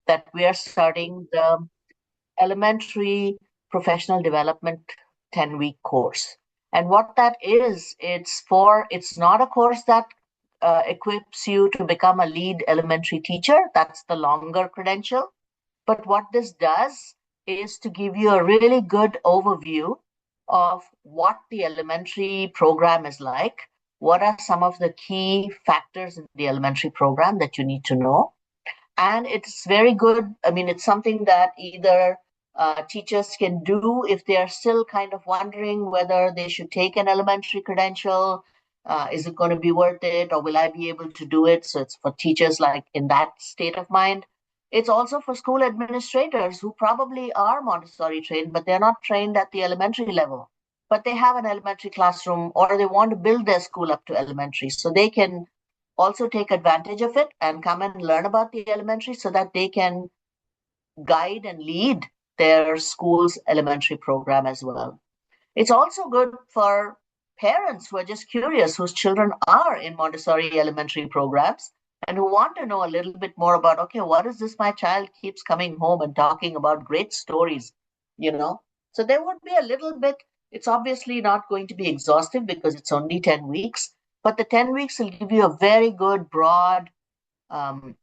that we are starting the Elementary Professional Development 10-week course. And what that is, it's not a course that equips you to become a lead elementary teacher. That's the longer credential. But what this does is to give you a really good overview of what the elementary program is like. What are some of the key factors in the elementary program that you need to know? And it's very good. I mean, it's something that either teachers can do if they're still kind of wondering whether they should take an elementary credential. Is it going to be worth it, or will I be able to do it? So it's for teachers like in that state of mind. It's also for school administrators who probably are Montessori trained, but they're not trained at the elementary level. But they have an elementary classroom, or they want to build their school up to elementary, so they can also take advantage of it and come and learn about the elementary so that they can guide and lead their school's elementary program as well. It's also good for parents who are just curious, whose children are in Montessori elementary programs and who want to know a little bit more about, okay, what is this my child keeps coming home and talking about great stories, you know? So there would be a little bit, it's obviously not going to be exhaustive because it's only 10 weeks, but the 10 weeks will give you a very good, broad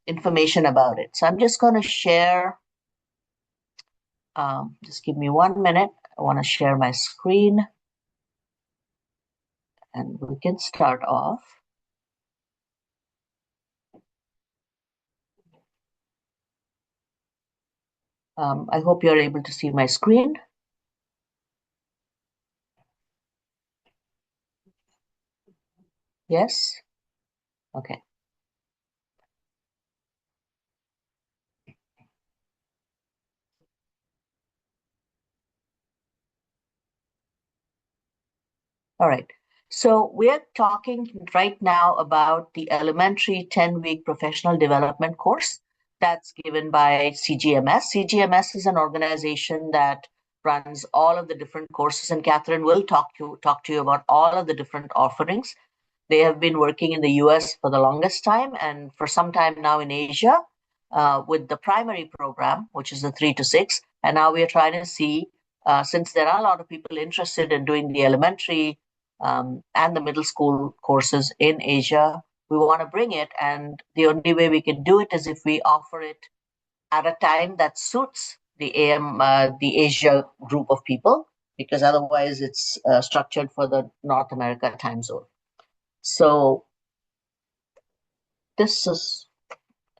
information about it. So I'm just going to share, just give me 1 minute. I want to share my screen and we can start off. I hope you're able to see my screen. Yes? Okay. All right. So we're talking right now about the elementary 10-week professional development course that's given by CGMS. CGMS is an organization that runs all of the different courses, and Catherine will talk to you about all of the different offerings. They have been working in the US for the longest time and for some time now in Asia with the primary program, which is the 3 to 6. And now we are trying to see, since there are a lot of people interested in doing the elementary and the middle school courses in Asia, we want to bring it. And the only way we can do it is if we offer it at a time that suits the the Asia group of people, because otherwise it's structured for the North America time zone. So this is,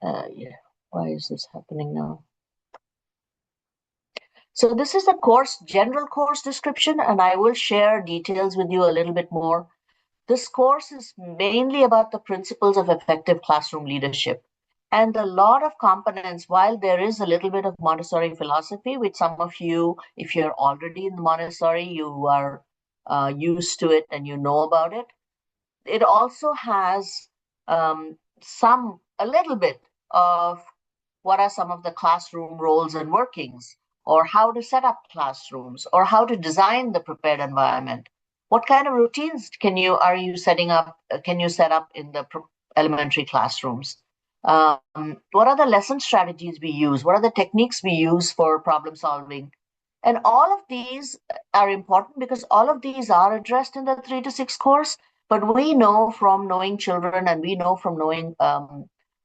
yeah, why is this happening now? So this is the course, general course description, and I will share details with you a little bit more. This course is mainly about the principles of effective classroom leadership. And a lot of components, while there is a little bit of Montessori philosophy, which some of you, if you're already in Montessori, you are used to it and you know about it. It also has a little bit of what are some of the classroom roles and workings, or how to set up classrooms, or how to design the prepared environment. What kind of routines can you set up in the elementary classrooms? What are the lesson strategies we use? What are the techniques we use for problem solving? And all of these are important because all of these are addressed in the 3 to 6 course. But we know from knowing children, and we know from knowing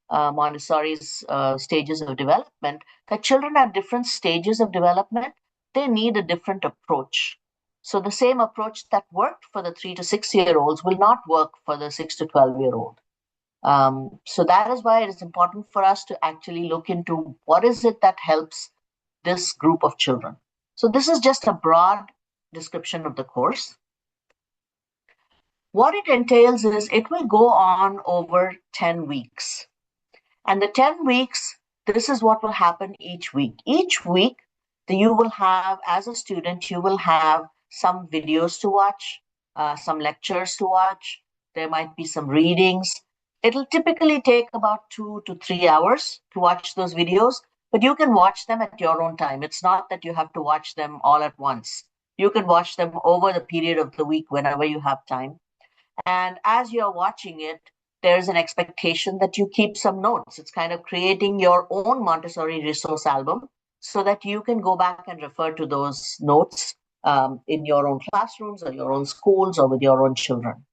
Montessori's stages of development, that children at different stages of development, they need a different approach. So the same approach that worked for the 3 to 6-year-olds will not work for the 6 to 12-year-old. So that is why it is important for us to actually look into what is it that helps this group of children. So this is just a broad description of the course. What it entails is it will go on over 10 weeks. And the 10 weeks, this is what will happen each week. Each week, you will have, as a student, you will have some videos to watch, some lectures to watch. There might be some readings. It'll typically take about 2 to 3 hours to watch those videos, but you can watch them at your own time. It's not that you have to watch them all at once. You can watch them over the period of the week whenever you have time. And as you're watching it, there's an expectation that you keep some notes. It's kind of creating your own Montessori resource album so that you can go back and refer to those notes in your own classrooms or your own schools or with your own children.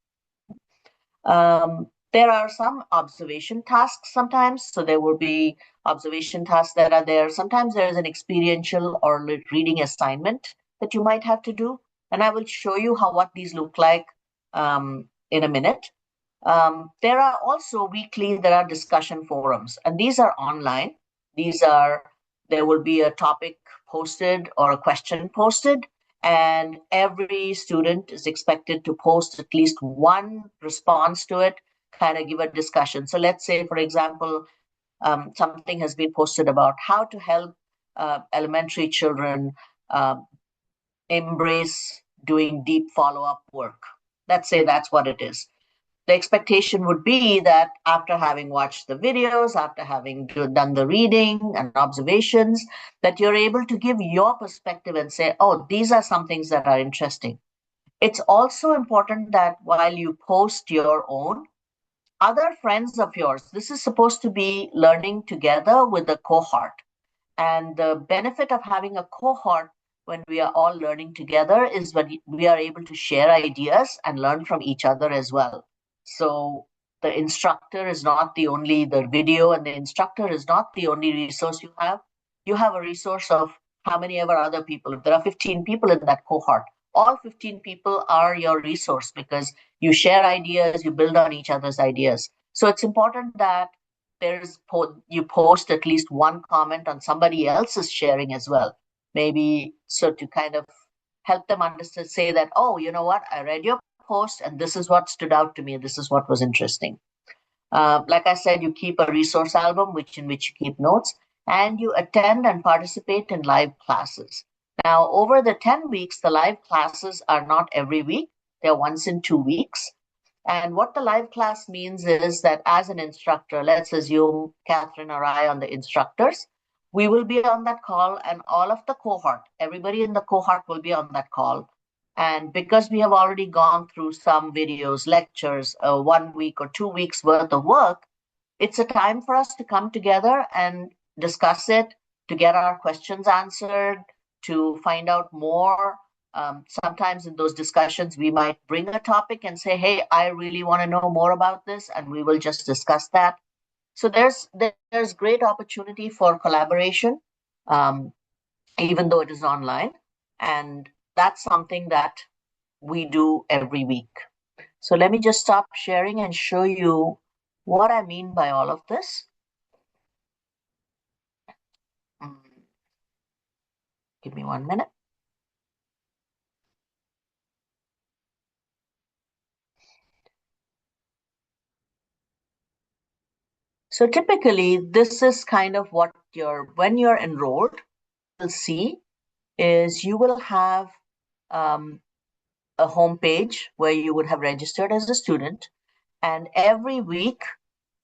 There are some observation tasks sometimes. So there will be observation tasks that are there. Sometimes there is an experiential or reading assignment that you might have to do. And I will show you what these look like in a minute. There are also there are discussion forums, and these are online. There will be a topic posted or a question posted, and every student is expected to post at least one response to it, kind of give a discussion. So let's say, for example, something has been posted about how to help elementary children embrace doing deep follow-up work. Let's say that's what it is. The expectation would be that after having watched the videos, after having done the reading and observations, that you're able to give your perspective and say, oh, these are some things that are interesting. It's also important that while you post your own, other friends of yours, this is supposed to be learning together with a cohort. And the benefit of having a cohort when we are all learning together is when we are able to share ideas and learn from each other as well. So the instructor is not the video and the instructor is not the only resource you have. You have a resource of how many ever other people. If there are 15 people in that cohort, all 15 people are your resource because you share ideas, you build on each other's ideas. So it's important that you post at least one comment on somebody else's sharing as well. Maybe so to kind of help them understand, say that, oh, you know what, I read your post and this is what stood out to me. This is what was interesting. Like I said, you keep a resource album in which you keep notes, and you attend and participate in live classes. Now, over the 10 weeks, the live classes are not every week. They're once in 2 weeks. And what the live class means is that as an instructor, let's assume Catherine or I are the instructors, we will be on that call and all of the cohort, everybody in the cohort will be on that call. And because we have already gone through some videos, lectures, 1 week or 2 weeks worth of work, it's a time for us to come together and discuss it, to get our questions answered, to find out more. Sometimes in those discussions, we might bring a topic and say, hey, I really want to know more about this, and we will just discuss that. So there's great opportunity for collaboration, even though it is online. And that's something that we do every week. So let me just stop sharing and show you what I mean by all of this. Give me 1 minute. So typically, this is kind of what when you're enrolled, you'll see is you will have a home page where you would have registered as a student. And every week,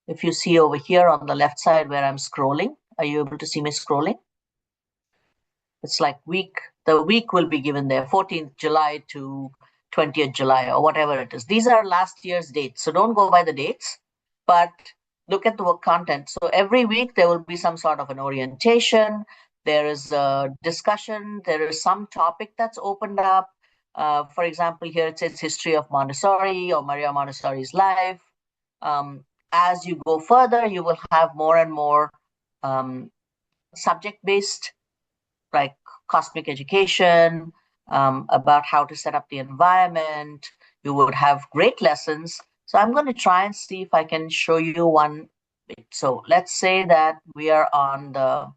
if you see over here on the left side where I'm scrolling, are you able to see me scrolling? It's like the week will be given there, 14th July to 20th July or whatever it is. These are last year's dates. So don't go by the dates, but look at the work content. So every week there will be some sort of an orientation. There is a discussion. There is some topic that's opened up. For example, here it says history of Montessori or Maria Montessori's life. As you go further, you will have more and more subject-based, like cosmic education, about how to set up the environment. You would have great lessons. So I'm going to try and see if I can show you one. So let's say that we are on the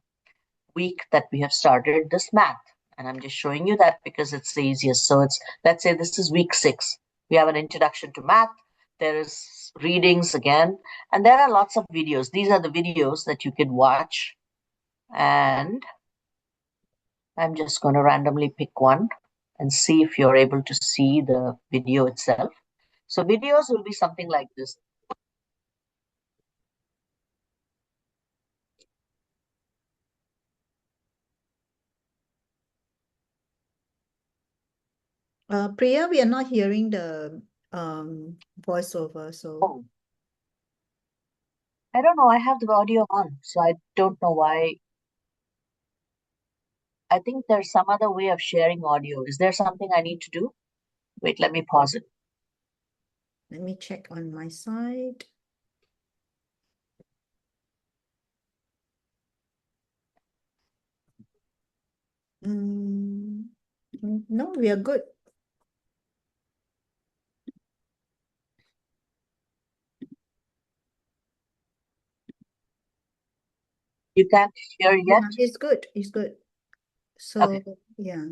week that we have started this math. And I'm just showing you that because it's the easiest. So let's say this is week 6. We have an introduction to math. There is readings again. And there are lots of videos. These are the videos that you can watch. And I'm just going to randomly pick one and see if you're able to see the video itself. So videos will be something like this. Priya, we are not hearing the voiceover. So Oh, I don't know. I have the audio on, so I don't know why. I think there's some other way of sharing audio. Is there something I need to do? Wait, let me pause it. Let me check on my side. No, we are good. You can't hear yet? Yeah, it's good. It's good. So, Okay. yeah.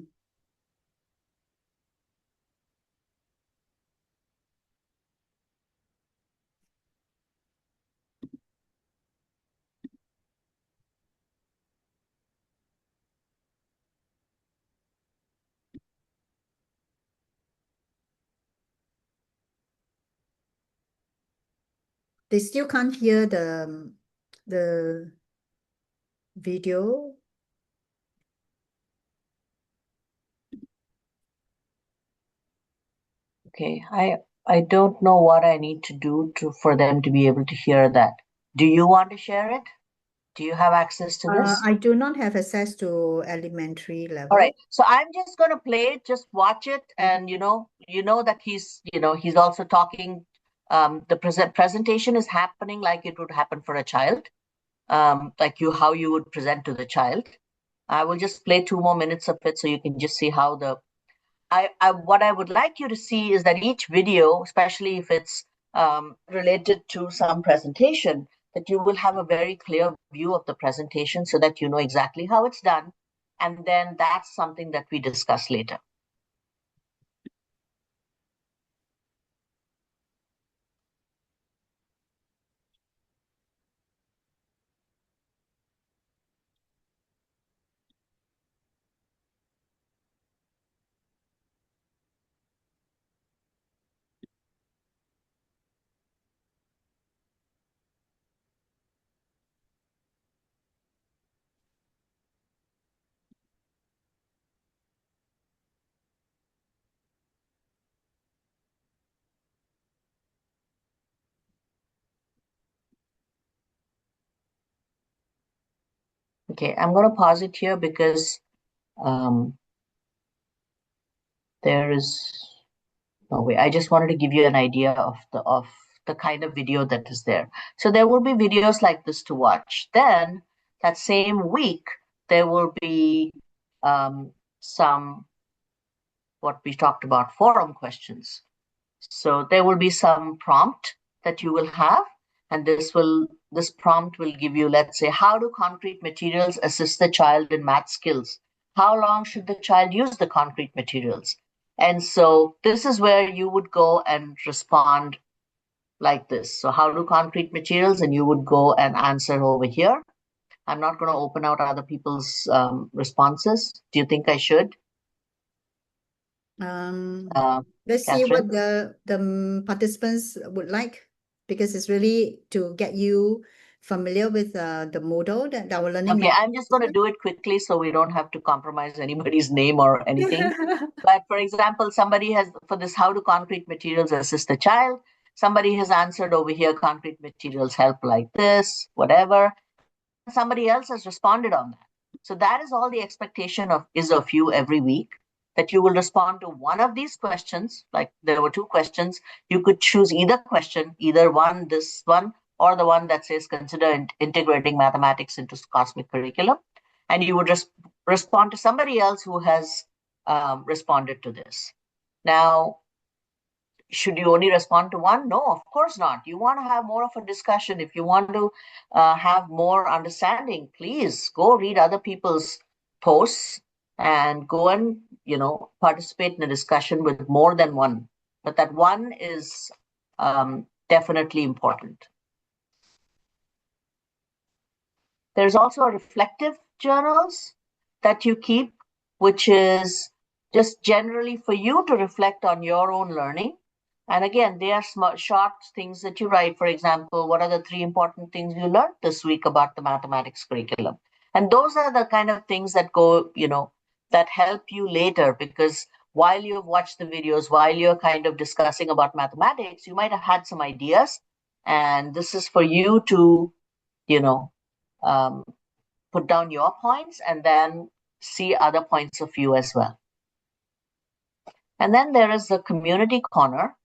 They still can't hear the video. Okay. I don't know what I need to do for them to be able to hear that. Do you want to share it? Do you have access to this? I do not have access to elementary All level. right. So I'm just going to play it, just watch it, and you know that he's also talking. The presentation is happening like it would happen for a child, like how you would present to the child. I will just play 2 more minutes of it so you can just see how what I would like you to see is that each video, especially if it's related to some presentation, that you will have a very clear view of the presentation so that you know exactly how it's done. And then that's something that we discuss later. Okay, I'm going to pause it here because um, there is no way. I just wanted to give you an idea of the kind of video that is there. So there will be videos like this to watch. Then that same week there will be some what we talked about forum questions. So there will be some prompt that you will have, and this prompt will give you, let's say, how do concrete materials assist the child in math skills? How long should the child use the concrete materials? And so this is where you would go and respond like this. So how do concrete materials, and you would go and answer over here. I'm not going to open out other people's responses. Do you think I should, Um, uh, let's see what Catherine? the participants would like, because it's really to get you familiar with the model that our learning Okay, I'm management just going to system. do it quickly so we don't have to compromise anybody's name or anything. But for example, somebody has, for this, how do concrete materials assist the child? Somebody has answered over here, concrete materials help like this, whatever. Somebody else has responded on that. So that is all the expectation of you every week, that you will respond to one of these questions. Like there were two questions. You could choose either question, either one, this one, or the one that says consider integrating mathematics into cosmic curriculum. And you would respond to somebody else who has responded to this. Now, should you only respond to one? No, of course not. You want to have more of a discussion. If you want to have more understanding, please go read other people's posts and go and participate in a discussion with more than one. But that one is definitely important. There's also a reflective journals that you keep, which is just generally for you to reflect on your own learning. And again, they are short things that you write. For example, what are the 3 important things you learned this week about the mathematics curriculum? And those are the kind of things that that help you later, because while you've watched the videos, while you're kind of discussing about mathematics, you might have had some ideas. And this is for you to, you know, put down your points and then see other points of view as well. And then there is the community corner,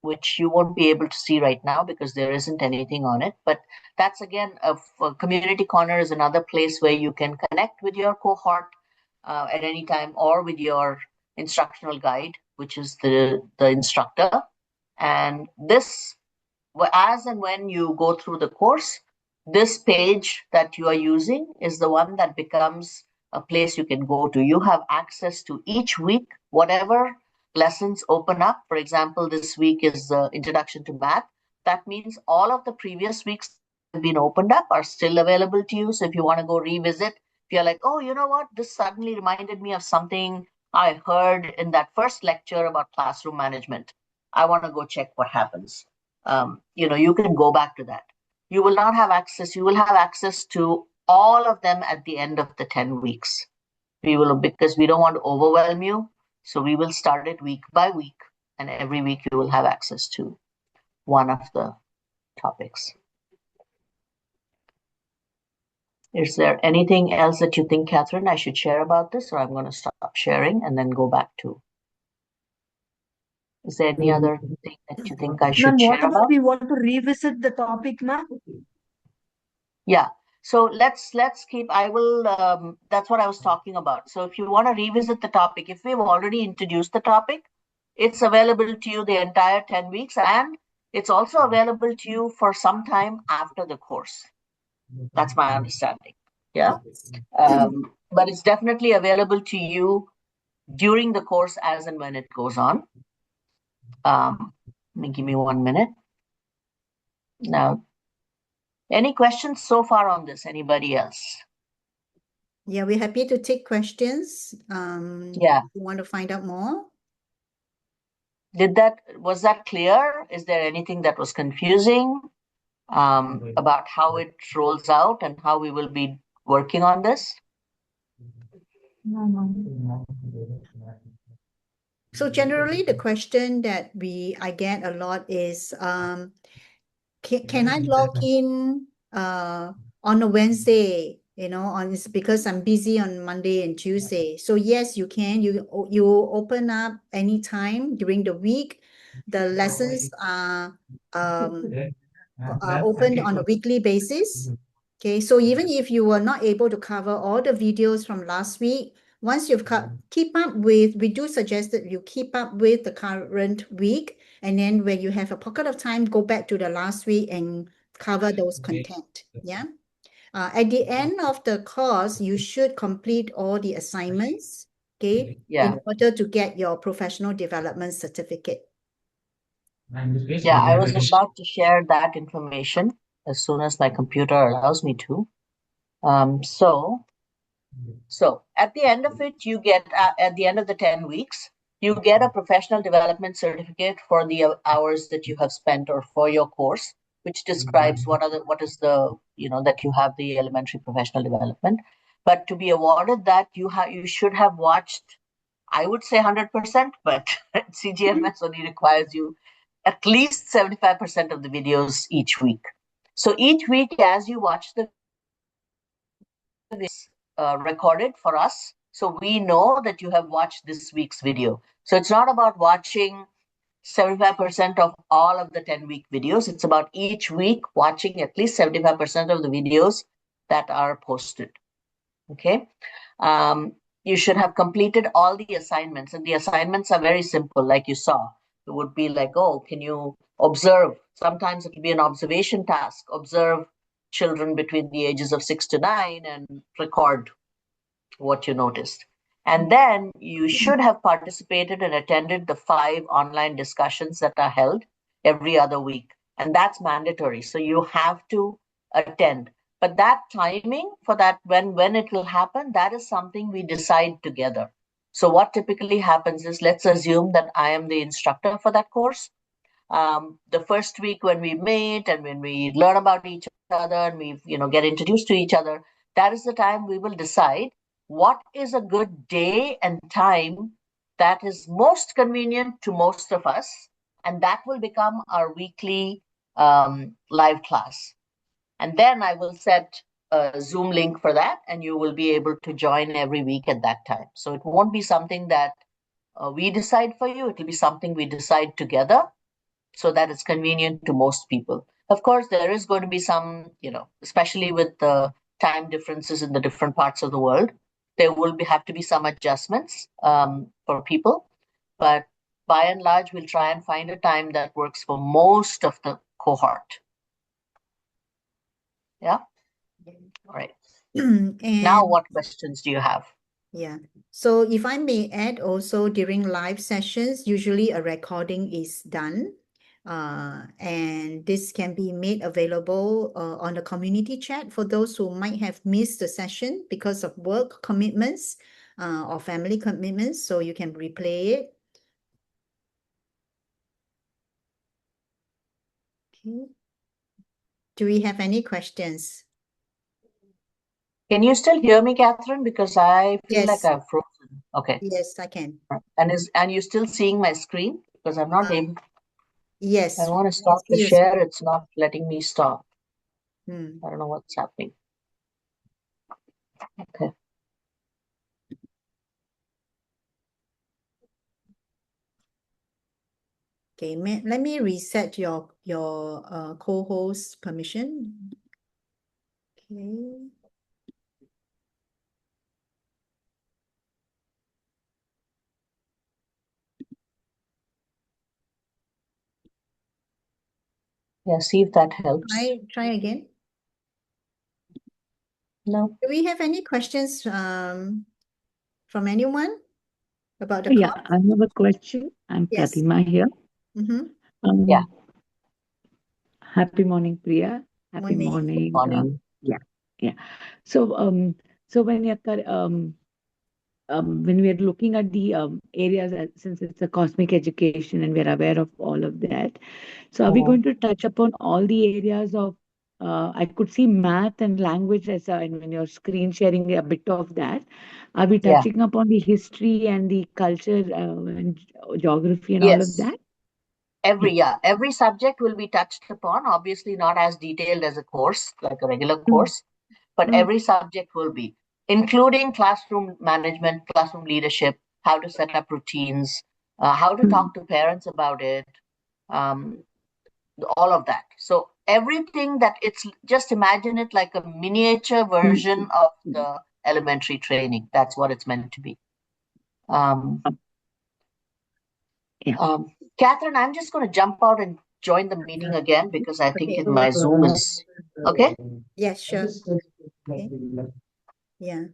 which you won't be able to see right now because there isn't anything on it. But that's again, a community corner is another place where you can connect with your cohort at any time, or with your instructional guide, which is the instructor. And this, as and when you go through the course, this page that you are using is the one that becomes a place you can go to. You have access to each week, whatever lessons open up. For example, this week is the Introduction to Math. That means all of the previous weeks have been opened up are still available to you. So if you want to go revisit, if you're like, oh, you know what, this suddenly reminded me of something I heard in that first lecture about classroom management, I want to go check what happens. You can go back to that. You will not have access. You will have access to all of them at the end of the 10 weeks. Because we don't want to overwhelm you. So we will start it week by week, and every week you will have access to one of the topics. Is there anything else that you think, Catherine, I should share about this, or I'm going to stop sharing and then go back to? Is there any other thing that you think I should share about? We want to revisit the topic, ma'am? Yeah. So let's keep, that's what I was talking about. So if you want to revisit the topic, if we've already introduced the topic, it's available to you the entire 10 weeks, and it's also available to you for some time after the course. That's my understanding. Yeah. But it's definitely available to you during the course as and when it goes on. Give me 1 minute. Now, any questions so far on this? Anybody else? Yeah, we're happy to take questions. Yeah. You want to find out more? Was that clear? Is there anything that was confusing about how it rolls out and how we will be working on this? So generally, the question that I get a lot is, can I log in on a Wednesday? It's because I'm busy on Monday and Tuesday. So yes, you can. You open up anytime during the week. The lessons are opened on a weekly basis. Okay, so even if you were not able to cover all the videos from last week, once you've we do suggest that you keep up with the current week, and then when you have a pocket of time, go back to the last week and cover those content. Yeah. At the end of the course, you should complete all the assignments, okay, in order to get your professional development certificate. Yeah, I was about to share that information as soon as my computer allows me to. So at the end of it, you get, at the end of the 10 weeks, you get a professional development certificate for the hours that you have spent or for your course, which describes what is the, that you have the elementary professional development. But to be awarded that, you should have watched, I would say 100%, but CGMS only requires you at least 75% of the videos each week. So each week, as you watch the recorded for us, so we know that you have watched this week's video. So it's not about watching 75% of all of the 10-week videos. It's about each week watching at least 75% of the videos that are posted. Okay. You should have completed all the assignments, and the assignments are very simple, like you saw. It would be like, oh, can you observe? Sometimes it will be an observation task. Observe children between the ages of 6 to 9 and record what you noticed. And then you should have participated and attended the 5 online discussions that are held every other week. And that's mandatory. So you have to attend. But that timing for that, when it will happen, that is something we decide together. So what typically happens is, let's assume that I am the instructor for that course. The first week when we meet and when we learn about each other and we get introduced to each other, that is the time we will decide what is a good day and time that is most convenient to most of us, and that will become our weekly live class. And then I will set a Zoom link for that, and you will be able to join every week at that time. So it won't be something that we decide for you. It will be something we decide together so that it's convenient to most people. Of course, there is going to be some, especially with the time differences in the different parts of the world, there will have to be some adjustments for people. But by and large, we'll try and find a time that works for most of the cohort. Yeah. All right. Now, what questions do you have? Yeah. So if I may add also, during live sessions, usually a recording is done. And this can be made available on the community chat for those who might have missed the session because of work commitments or family commitments. So you can replay it. Okay. Do we have any questions? Can you still hear me, Catherine? Because I feel like I've frozen. Okay. Yes, I can. And you're still seeing my screen? Because I'm not able. Yes. I want to stop the share. It's not letting me stop. I don't know what's happening. Okay. Okay, let me reset your co-host permission. Okay. Yeah, see if that helps. Try again. No. Do we have any questions from anyone about the Yeah, course? I have a question. I'm Yes. Pratima here. Yeah. Happy morning, Priya. Happy Morning. morning. Yeah. So so when we are looking at the areas, since it's a cosmic education and we're aware of all of that, so are we going to touch upon all the areas of? I could see math and language as and when you're screen sharing a bit of that. Are we touching upon the history and the culture and geography and all of that? Every subject will be touched upon, obviously not as detailed as a course, like a regular course, but every subject will be, including classroom management, classroom leadership, how to set up routines, how to talk to parents about it, all of that. So everything that just imagine it like a miniature version of the elementary training. That's what it's meant to be. Catherine, I'm just going to jump out and join the meeting again because I think my Zoom is okay. Yeah, sure. Okay. Yeah.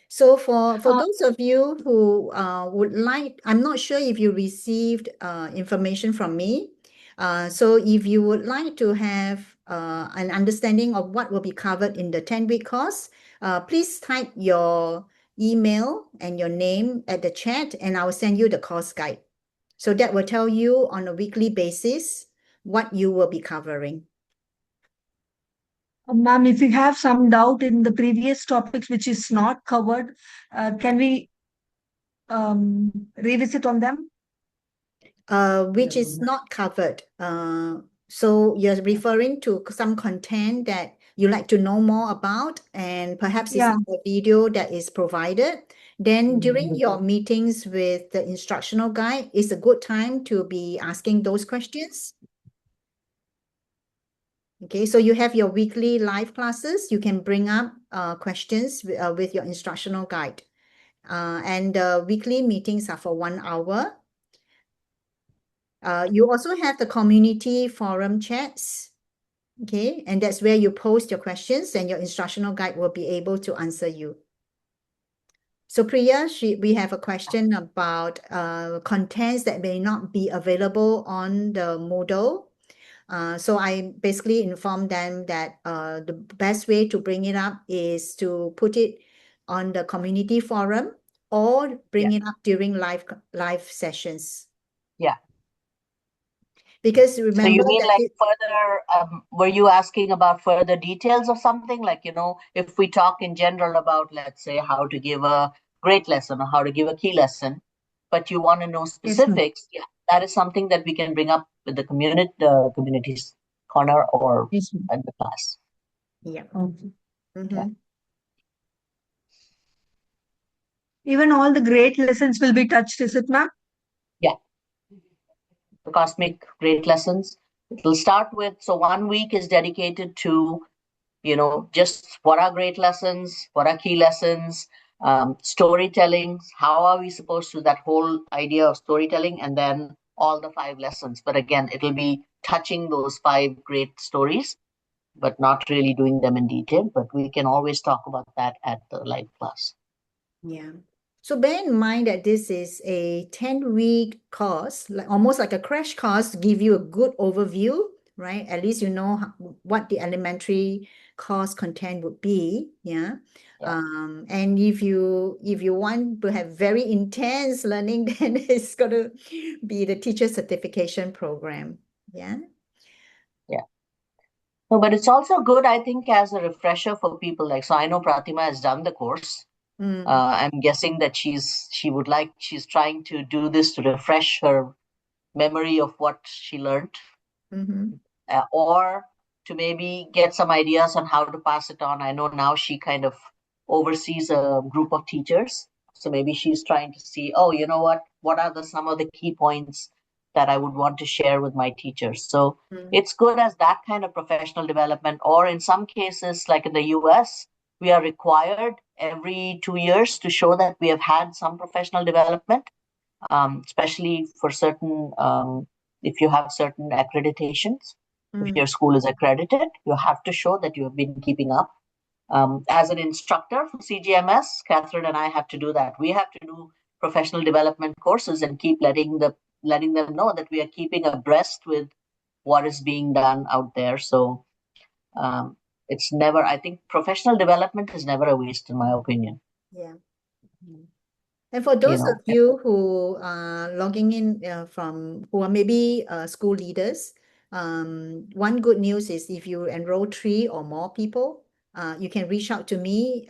So for those of you who would like, I'm not sure if you received information from me. So if you would like to have an understanding of what will be covered in the 10-week course, please type your email and your name at the chat, and I will send you the course guide. So that will tell you on a weekly basis what you will be covering. Ma'am, if you have some doubt in the previous topics which is not covered, can we revisit on them? Which is not covered. So you're referring to some content that you like to know more about, and perhaps it's in the video that is provided. Then during your meetings with the instructional guide, it's a good time to be asking those questions. Okay, so you have your weekly live classes. You can bring up questions with your instructional guide. And the weekly meetings are for 1 hour. You also have the community forum chats. Okay, and that's where you post your questions and your instructional guide will be able to answer you. So Priya, we have a question about contents that may not be available on the Moodle. So I basically informed them that the best way to bring it up is to put it on the community forum or bring it up during live sessions. Yeah. Because remember, so you mean like further, were you asking about further details of something? Like, if we talk in general about, let's say, how to give a great lesson or how to give a key lesson, but you want to know specifics, that is something that we can bring up with the community's corner or Yes, ma'am. at the class. Yeah. Okay. Mhm. Even all the great lessons will be touched, is it, ma'am? Yeah, the cosmic great lessons. It will start with, so 1 week is dedicated to, just what are great lessons, what are key lessons, storytelling, how are we supposed to, that whole idea of storytelling, and then all the 5 lessons. But again, it'll be touching those 5 great stories, but not really doing them in detail. But we can always talk about that at the live class. Yeah. So bear in mind that this is a 10-week course, almost like a crash course to give you a good overview, right? At least you know what the elementary course content would be. Yeah. Yeah. And if you want to have very intense learning, then it's going to be the teacher certification program. Yeah. No, but it's also good, I think, as a refresher for people. Like, so I know Pratima has done the course. I'm guessing that she's trying to do this to refresh her memory of what she learned, or to maybe get some ideas on how to pass it on. I know now she kind of oversees a group of teachers, so maybe she's trying to see, oh, you know what are some of the key points that I would want to share with my teachers. So it's good as that kind of professional development, or in some cases, like in the US, we are required every 2 years to show that we have had some professional development, especially for certain, if you have certain accreditations. If your school is accredited, you have to show that you have been keeping up. As an instructor for CGMS, Catherine and I have to do that. We have to do professional development courses and keep letting them know that we are keeping abreast with what is being done out there. So it's never, I think professional development is never a waste, in my opinion. Yeah. And for those of you who are logging in who are maybe school leaders, one good news is if you enroll 3 or more people, you can reach out to me,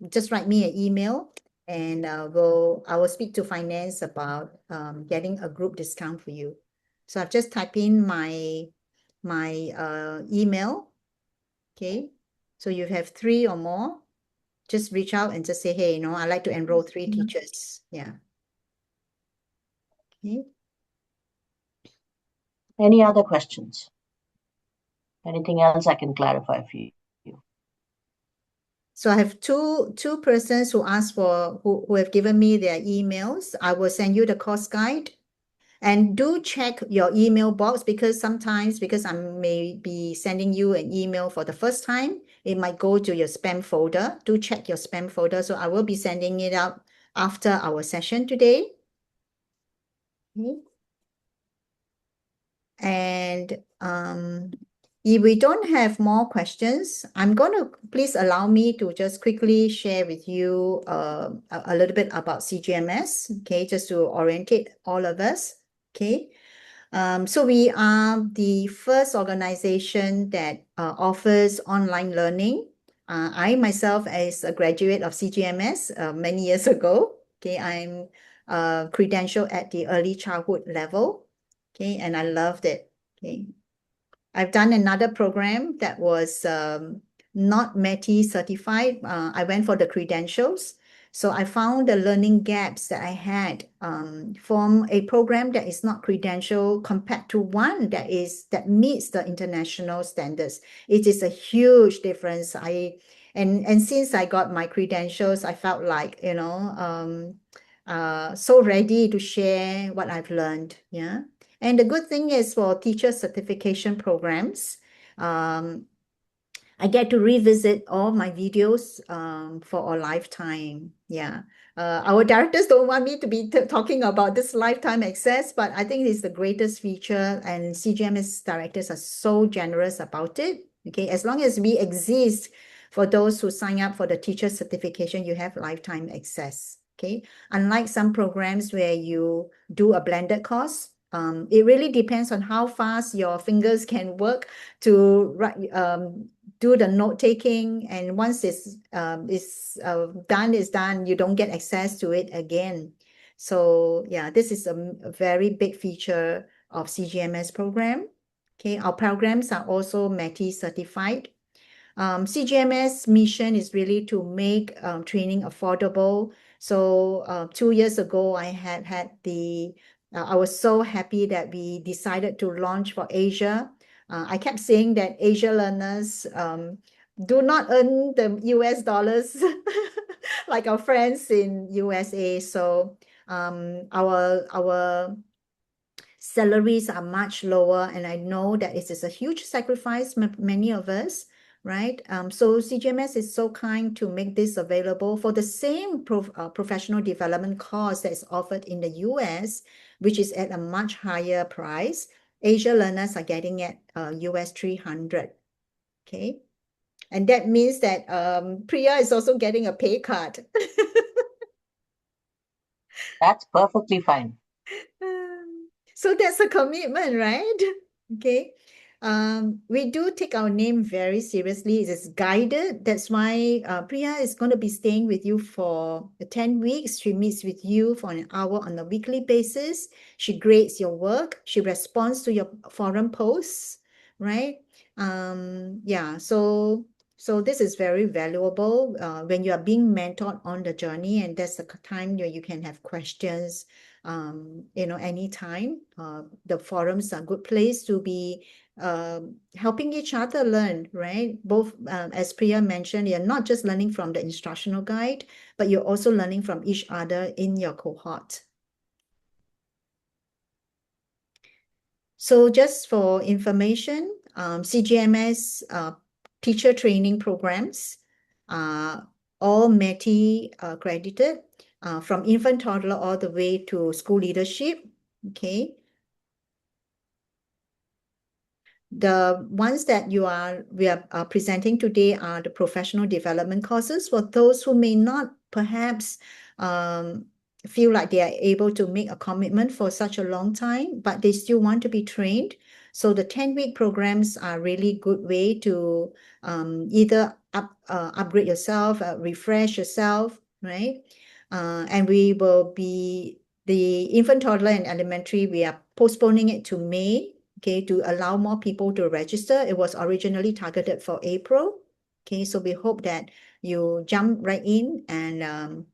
just write me an email, and I will speak to finance about getting a group discount for you. So I've just typed in my email. Okay, so you have 3 or more. Just reach out and just say, hey, I'd like to enroll 3 teachers. Yeah. Okay. Any other questions? Anything else I can clarify for you? So I have two persons who asked who have given me their emails. I will send you the course guide. And do check your email box, because sometimes, because I may be sending you an email for the first time, it might go to your spam folder. Do check your spam folder. So I will be sending it out after our session today. Okay. And if we don't have more questions, I'm going to, please allow me to just quickly share with you a little bit about CGMS, okay, just to orientate all of us, okay. So we are the first organization that offers online learning. I myself, as a graduate of CGMS many years ago, okay, I'm credentialed at the early childhood level, okay, and I loved it, okay. I've done another program that was not METI certified. I went for the credentials. So I found the learning gaps that I had from a program that is not credentialed compared to one that meets the international standards. It is a huge difference. And since I got my credentials, I felt like, so ready to share what I've learned. Yeah. And the good thing is, for teacher certification programs, I get to revisit all my videos for a lifetime. Yeah. Our directors don't want me to be talking about this lifetime access, but I think it's the greatest feature, and CGMS directors are so generous about it. Okay. As long as we exist, for those who sign up for the teacher certification, you have lifetime access. Okay. Unlike some programs where you do a blended course, it really depends on how fast your fingers can work to write, do the note taking, and once it's done, you don't get access to it again. So yeah, this is a very big feature of CGMS program. Okay, our programs are also METI certified. CGMS mission is really to make training affordable. So 2 years ago, I was so happy that we decided to launch for Asia. I kept saying that Asia learners do not earn the US dollars like our friends in USA. So our salaries are much lower, and I know that it is a huge sacrifice many of us, right? So CGMS is so kind to make this available for the same professional development course that is offered in the US, which is at a much higher price. Asia learners are getting at US 300. Okay. And that means that Priya is also getting a pay cut. That's perfectly fine. So that's a commitment, right? Okay. We do take our name very seriously. It is guided. That's why Priya is going to be staying with you for 10 weeks. She meets with you for an hour on a weekly basis. She grades your work. She responds to your forum posts, right? Yeah, so this is very valuable when you are being mentored on the journey, and that's the time where you can have questions anytime. The forums are a good place to be helping each other learn, right? Both, as Priya mentioned, you're not just learning from the instructional guide, but you're also learning from each other in your cohort. So just for information, CGMS teacher training programs are all METI accredited, from infant toddler all the way to school leadership. Okay. The ones that we are presenting today are the professional development courses for those who may not perhaps feel like they are able to make a commitment for such a long time, but they still want to be trained. So the 10-week programs are really good way to either upgrade yourself, refresh yourself, right? And we will be the infant, toddler, and elementary. We are postponing it to May. Okay, to allow more people to register. It was originally targeted for April. Okay, so we hope that you jump right in and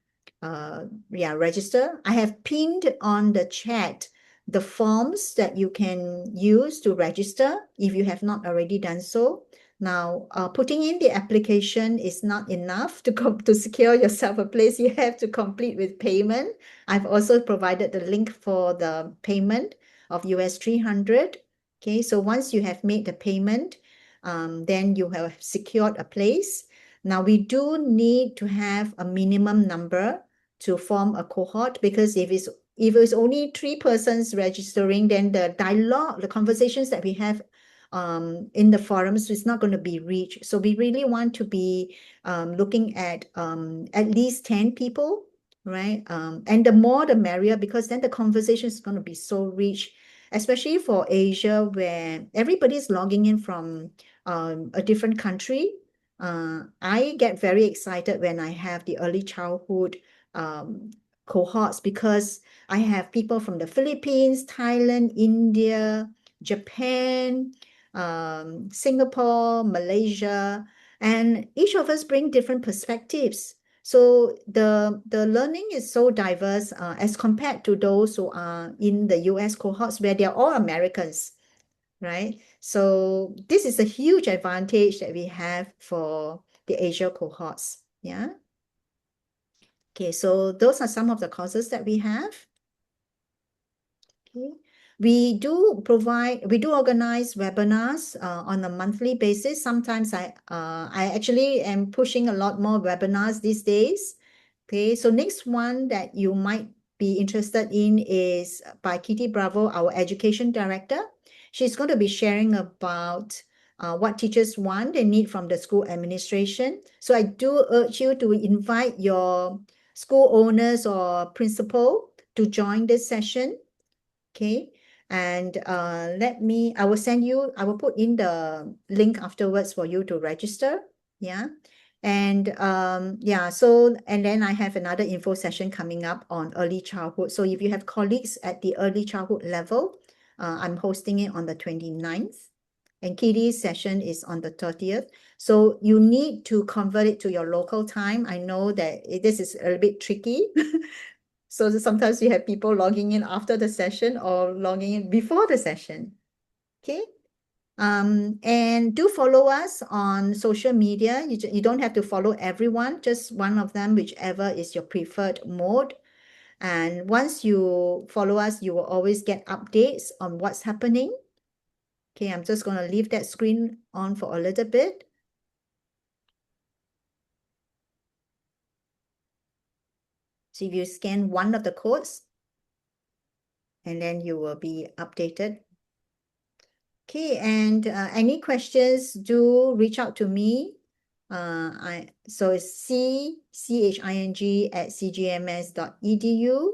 register. I have pinned on the chat the forms that you can use to register if you have not already done so. Now, putting in the application is not enough to secure yourself a place. You have to complete with payment. I've also provided the link for the payment of US 300. Okay, so once you have made the payment, then you have secured a place. Now, we do need to have a minimum number to form a cohort, because if it's only 3 persons registering, then the dialogue, the conversations that we have in the forums is not going to be reached. So we really want to be looking at least 10 people, right? And the more the merrier, because then the conversation is going to be so rich, especially for Asia, where everybody's logging in from a different country. I get very excited when I have the early childhood cohorts, because I have people from the Philippines, Thailand, India, Japan, Singapore, Malaysia, and each of us bring different perspectives. So the learning is so diverse as compared to those who are in the US cohorts, where they're all Americans, right? So this is a huge advantage that we have for the Asia cohorts. Yeah. Okay, so those are some of the courses that we have. Okay. We do organize webinars on a monthly basis. Sometimes I actually am pushing a lot more webinars these days. Okay, so next one that you might be interested in is by Kitty Bravo, our education director. She's going to be sharing about what teachers want and need from the school administration. So I do urge you to invite your school owners or principal to join this session. Okay, and I will put in the link afterwards for you to register. Yeah, And yeah, so and then I have another info session coming up on early childhood. So if you have colleagues at the early childhood level, I'm hosting it on the 29th. And Kitty's session is on the 30th. So you need to convert it to your local time. I know that this is a little bit tricky. So sometimes you have people logging in after the session or logging in before the session. Okay. And do follow us on social media. You don't have to follow everyone, just one of them, whichever is your preferred mode. And once you follow us, you will always get updates on what's happening. Okay, I'm just going to leave that screen on for a little bit. So if you scan one of the codes, and then you will be updated. Okay, and any questions, do reach out to me. So it's ching@cgms.edu,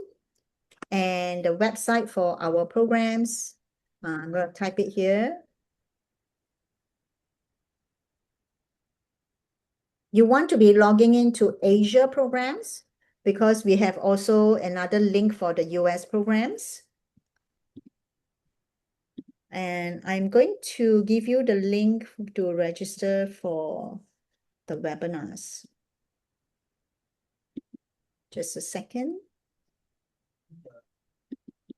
and the website for our programs. I'm going to type it here. You want to be logging into Asia programs because we have also another link for the US programs. And I'm going to give you the link to register for the webinars. Just a second.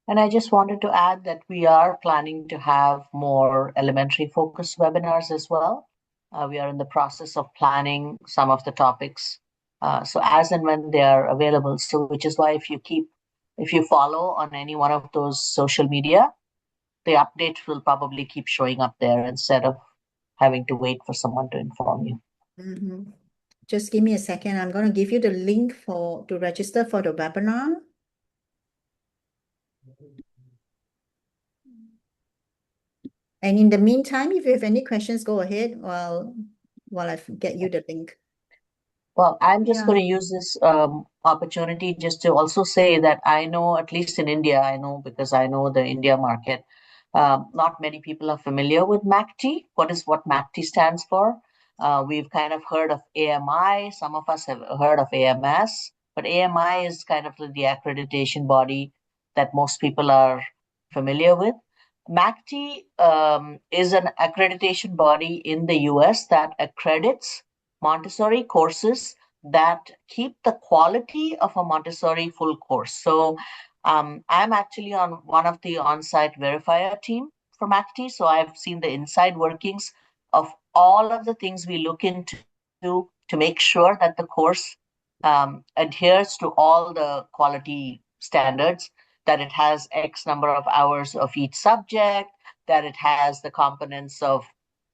And I just wanted to add that we are planning to have more elementary focused webinars as well. We are in the process of planning some of the topics. So as and when they are available, so which is why if you follow on any one of those social media, the update will probably keep showing up there instead of having to wait for someone to inform you. Mm-hmm. Just give me a second. I'm going to give you the link to register for the webinar. And in the meantime, if you have any questions, go ahead while I get you the link. Well, I'm just Yeah. going to use this opportunity just to also say that I know, at least in India, I know because I know the India market, not many people are familiar with MACT. What MACT stands for? We've kind of heard of AMI. Some of us have heard of AMS, but AMI is kind of the accreditation body that most people are familiar with. MACT is an accreditation body in the US that accredits Montessori courses that keep the quality of a Montessori full course. So I'm actually on one of the on-site verifier team for MACT. So I've seen the inside workings of all of the things we look into to make sure that the course adheres to all the quality standards, that it has X number of hours of each subject, that it has the components of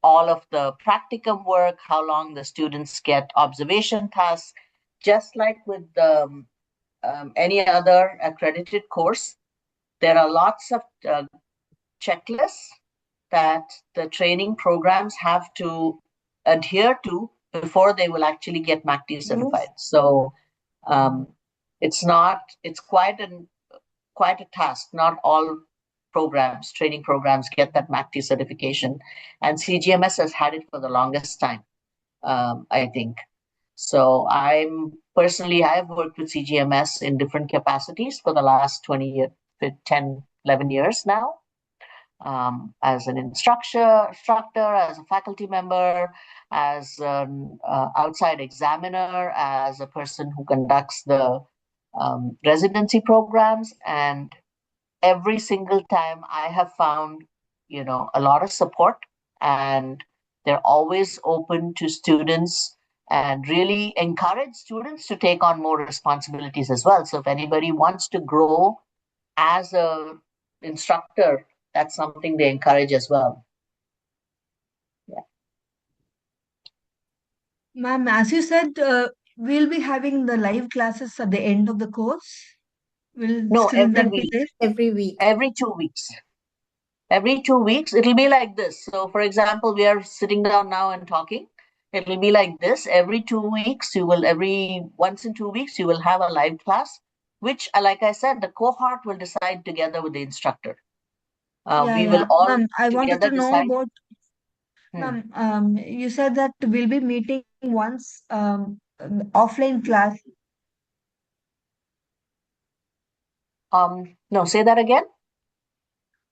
all of the practicum work, how long the students get observation tasks. Just like with any other accredited course, there are lots of checklists that the training programs have to adhere to before they will actually get MACT certified. So it's quite a task. Not all training programs get that MACT certification. And CGMS has had it for the longest time, I think. So I've worked with CGMS in different capacities for the last 20 years, 10, 11 years now. As an instructor, as a faculty member, as an outside examiner, as a person who conducts the residency programs. And every single time I have found, a lot of support, and they're always open to students and really encourage students to take on more responsibilities as well. So if anybody wants to grow as a instructor, that's something they encourage as well. Yeah. Ma'am, as you said, we'll be having the live classes at the end of the course. Will No, still every that be week. there? Every week. Every 2 weeks. Every 2 weeks, it'll be like this. So, for example, we are sitting down now and talking. It'll be like this. Every 2 weeks, once in 2 weeks, you will have a live class, which, like I said, the cohort will decide together with the instructor. We will all Ma'am, I wanted together to know decide. about, ma'am, you said that we'll be meeting once offline class. No, say that again.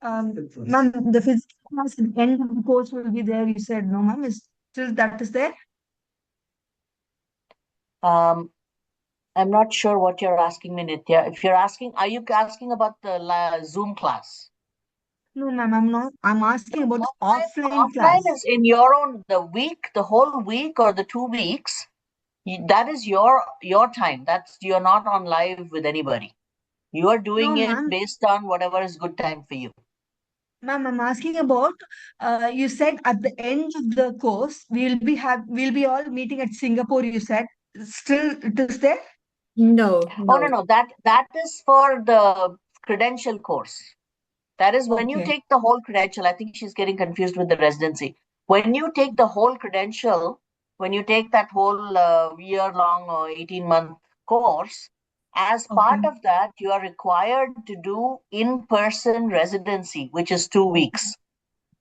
Ma'am, the physics class at the end of the course will be there. You said no, ma'am. Is still that is there? I'm not sure what you're asking me, Nitya. If you're asking, are you asking about the Zoom class? No, ma'am. I'm not. I'm asking about offline Offline class. is in your own the whole week or the 2 weeks. That is your time. You're not on live with anybody. You are doing No, it ma'am. based on whatever is good time for you. Ma'am, I'm asking about. You said at the end of the course we'll be all meeting at Singapore. You said still it is there. No, Oh no, no. no, that is for the credential course. That is when you Okay. take the whole credential. I think she's getting confused with the residency. When you take the whole credential, when you take that whole year-long or 18-month course, as part Okay. of that, you are required to do in-person residency, which is 2 weeks.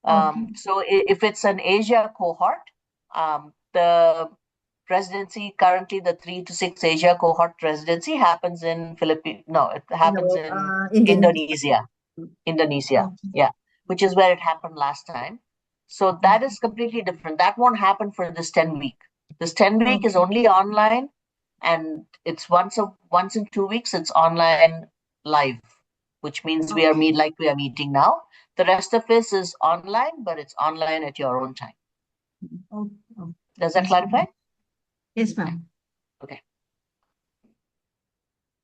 Okay. So if it's an Asia cohort, the residency currently the 3 to 6 Asia cohort residency happens in Philippines. No, it happens No, in Indonesia. Indonesia, Okay. yeah, which is where it happened last time. So that is completely different. That won't happen for this 10 week. This 10 week is Okay. only online, and it's once in 2 weeks. It's online live, which means we are meeting now. The rest of this is online, but it's online at your own time. Okay. Okay. Does that Yes, clarify? ma'am. Yes, ma'am. Okay.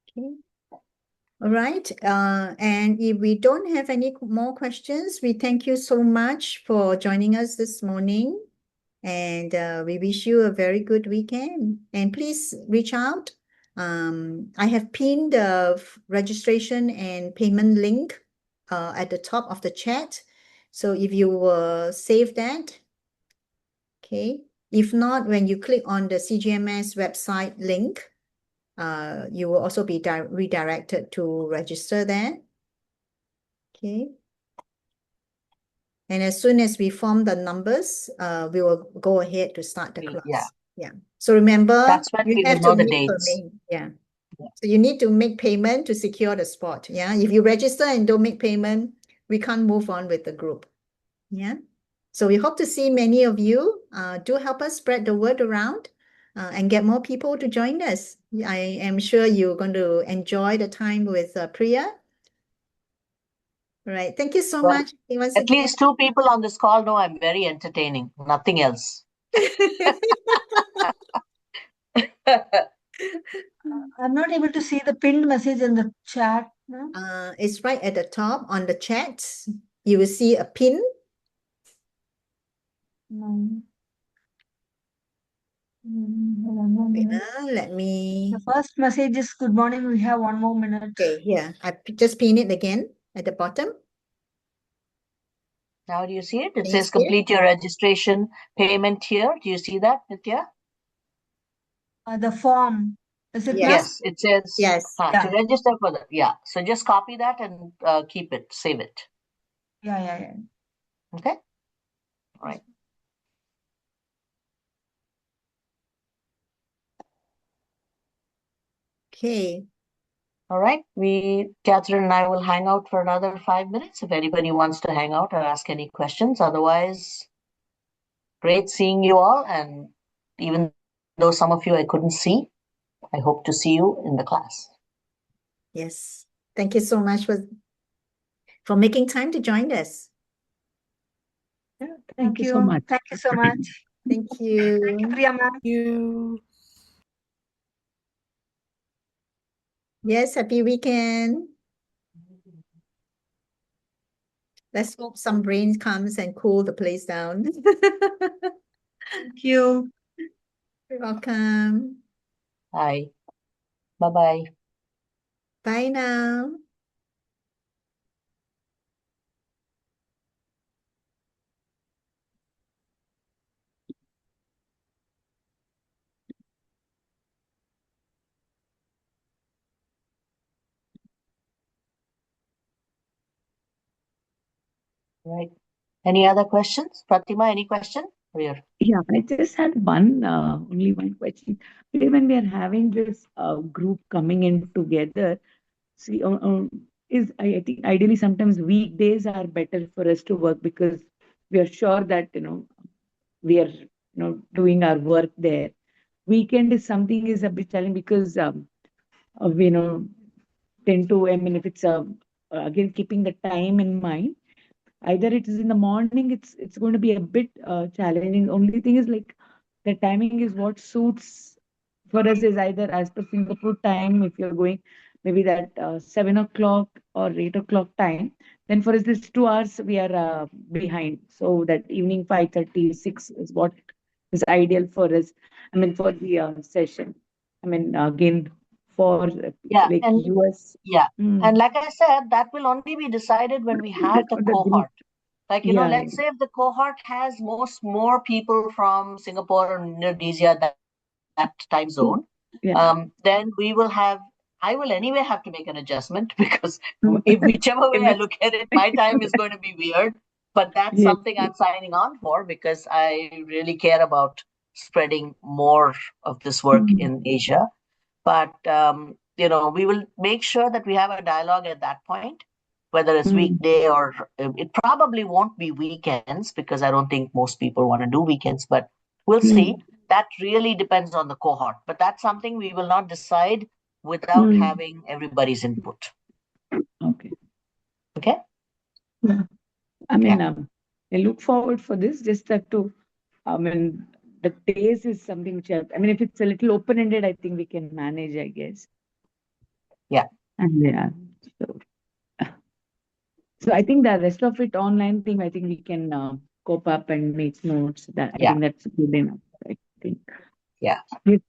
Okay. All right. And if we don't have any more questions, we thank you so much for joining us this morning. And we wish you a very good weekend. And please reach out. I have pinned the registration and payment link at the top of the chat. So if you save that, okay. If not, when you click on the CGMS website link, you will also be redirected to register there. Okay. And as soon as we form the numbers, we will go ahead to start the class. Yeah. Yeah. So remember, That's when you we will have know to the make dates. payment. Yeah. Yeah. So you need to make payment to secure the spot. Yeah. If you register and don't make payment, we can't move on with the group. Yeah. So we hope to see many of you. Do help us spread the word around and get more people to join us. I am sure you're going to enjoy the time with Priya. All right. Thank you so Well, much once at again. least 2 people on this call know I'm very entertaining. Nothing else. I'm not able to see the pinned message in the chat. No? It's right at the top on the chat. You will see a pin. No. Hold on 1 minute. Let me. The first message is good morning. We have 1 more minute. Okay, here. I just pin it again at the bottom. Now, do you see it? It Can you says see it? complete your registration payment here. Do you see that, Nitya? The form. Is it, Yes. ma'am? Yes, it says Yes. Yeah. to register for that. Yeah. So just copy that and keep it, save it. Yeah. Okay. All right. Okay. All right. Catherine and I will hang out for another 5 minutes if anybody wants to hang out or ask any questions. Otherwise, great seeing you all. And even though some of you I couldn't see, I hope to see you in the class. Yes. Thank you so much for making time to join us. Thank you so you. much. Thank you so much. Thank you. Thank you, Priya, ma'am. You. Yes, happy weekend. Let's hope some rain comes and cool the place down. Thank you. You're welcome. Bye. Bye-bye. Bye now. Right. Any other questions? Pratima, any question? Priya? Yeah, I just had only one question. Today, when we are having this group coming in together, see, I think ideally sometimes weekdays are better for us to work because we are sure that we are doing our work there. Weekend is something is a bit challenging because of 10 to, I mean, if it's again keeping the time in mind, either it is in the morning, it's going to be a bit challenging. Only thing is like the timing is what suits for us is either as per Singapore time, if you're going maybe that 7 o'clock or 8 o'clock time, then for us this 2 hours we are behind. So that evening 5:30, 6 is what is ideal for us. I mean for the session. I mean again for Yeah, like and US. yeah, Mm, and like I said, that will only be decided when we have that's the for the group. cohort. Like, Yeah, let's say if the cohort has more people from Singapore and Indonesia, that time zone, yeah. then we will have, I will anyway have to make an adjustment because if whichever way I look at it, my time is going to be weird. But that's Yes, something I'm signing on for because I really care about spreading more of this work mm, in Asia. But we will make sure that we have a dialogue at that point, whether it's mm, weekday or it probably won't be weekends because I don't think most people want to do weekends, but we'll see. mm, That really depends on the cohort, but that's something we will not decide without mm. having everybody's input. Okay. Okay? Yeah. I Yeah. mean, I look forward for this. Just have to, I mean, the days is something which I mean, if it's a little open-ended, I think we can manage, I guess. Yeah. And yeah, so, so I think the rest of it online thing, I think we can cope up and make notes. That I Yeah. think that's good enough. I think. Yeah. Yes,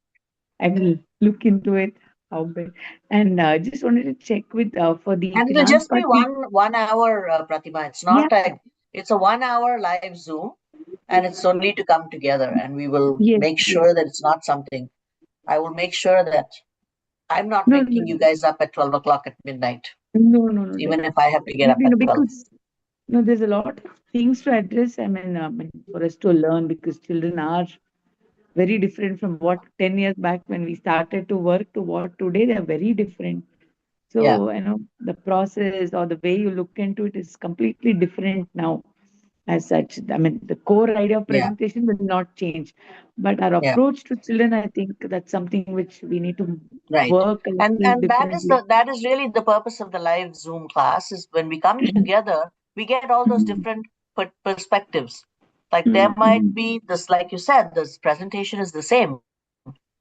I will look into it. How big. And just wanted to check with for the And it'll finance just be part. one hour, Pratima. It's Yeah. not like it's a 1 hour live Zoom, and it's only to come together, and we will Yes. make Yes. sure that it's not something. I will make sure that I'm not No. waking you guys up at 12 o'clock at midnight, No. even if I have to get up Definitely, no, at 12. because no, there's a lot of things to address. I mean, for us to learn because children are very different from what 10 years back when we started to work to what today they are very different. Yeah. So, the process or the way you look into it is completely different now as such. I mean, the core idea of Yeah. presentation will not change, but our Yeah. approach to children, I think that's something which we need to Right. work a little And differently. that is really the purpose of the live Zoom class is when we come together, we get all those Mm, different perspectives. Like there mm, might mm, be this, like you said, this presentation is the same,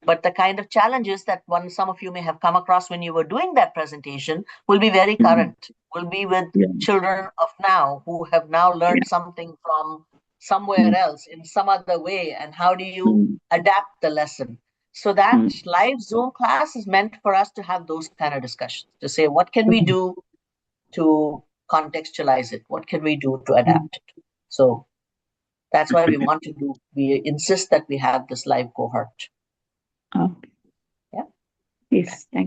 but the kind of challenges that some of you may have come across when you were doing that presentation will be very mm. current, will be with Yeah, children of now who have now learned yeah. something from somewhere Mm, else in some other way. And how do you mm, adapt the lesson? So that mm. live Zoom class is meant for us to have those kind of discussions, to say, what can we Okay. do to contextualize it? What can we do to Mm. adapt it? So that's why we insist that we have this live cohort. Okay. Yeah. Yes, thank